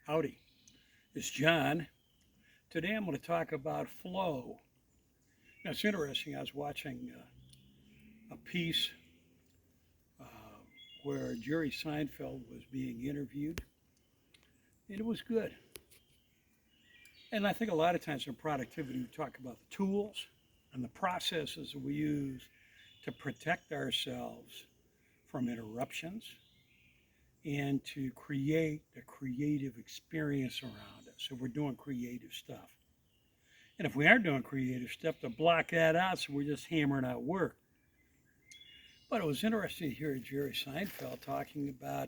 Howdy, it's John. Today I'm going to talk about flow. Now it's interesting. I was watching a piece uh, where Jerry Seinfeld was being interviewed, and it was good. And I think a lot of times in productivity, we talk about the tools and the processes that we use to protect ourselves from interruptions and to create a creative experience around us. So we're doing creative stuff. And if we aren't doing creative stuff, to block that out, so we're just hammering out work. But it was interesting to hear Jerry Seinfeld talking about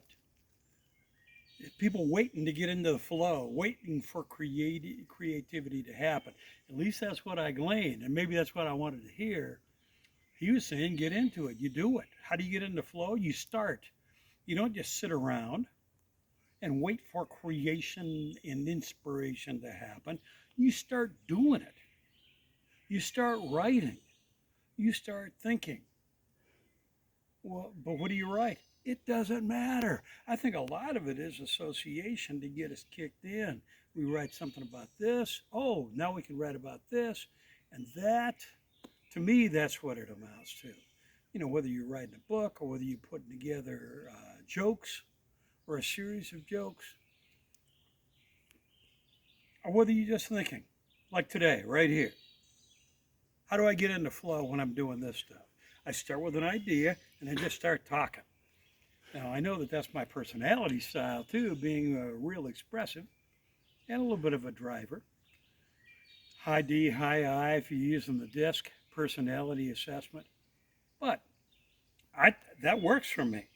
people waiting to get into the flow, waiting for creativity to happen. At least that's what I gleaned, and maybe that's what I wanted to hear. He was saying, get into it. You do it. How do you get into flow? You start. You don't just sit around and wait for creation and inspiration to happen. You start doing it. You start writing. You start thinking. Well, but what do you write? It doesn't matter. I think a lot of it is association to get us kicked in. We write something about this. Oh, now we can write about this. And that, to me, that's what it amounts to. You know, whether you're writing a book or whether you're putting together jokes or a series of jokes, or whether you're just thinking, like today, right here. How do I get into flow when I'm doing this stuff? I start with an idea and then just start talking. Now, I know that that's my personality style too, being real expressive and a little bit of a driver. High D, high I if you're using the DISC personality assessment. But that works for me.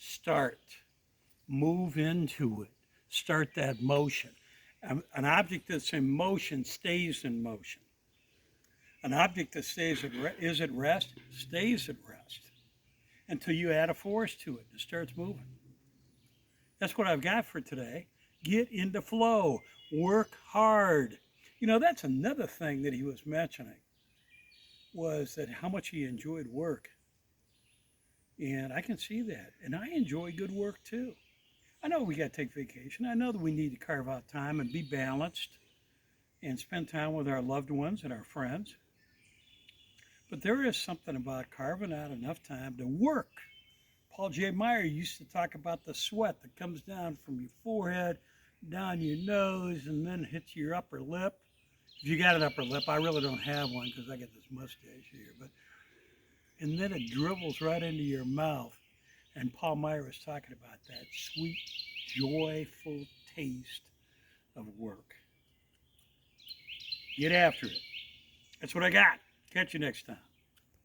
Start. Move into it. Start that motion. An object that's in motion stays in motion. An object that is at rest stays at rest until you add a force to it. It starts moving. That's what I've got for today. Get into flow. Work hard. You know, that's another thing that he was mentioning, was that how much he enjoyed work. And I can see that. And I enjoy good work too. I know we got to take vacation. I know that we need to carve out time and be balanced and spend time with our loved ones and our friends. But there is something about carving out enough time to work. Paul J. Meyer used to talk about the sweat that comes down from your forehead, down your nose, and then hits your upper lip. If you got an upper lip, I really don't have one because I got this mustache here. And then it dribbles right into your mouth. And Paul Meyer was talking about that sweet, joyful taste of work. Get after it. That's what I got. Catch you next time.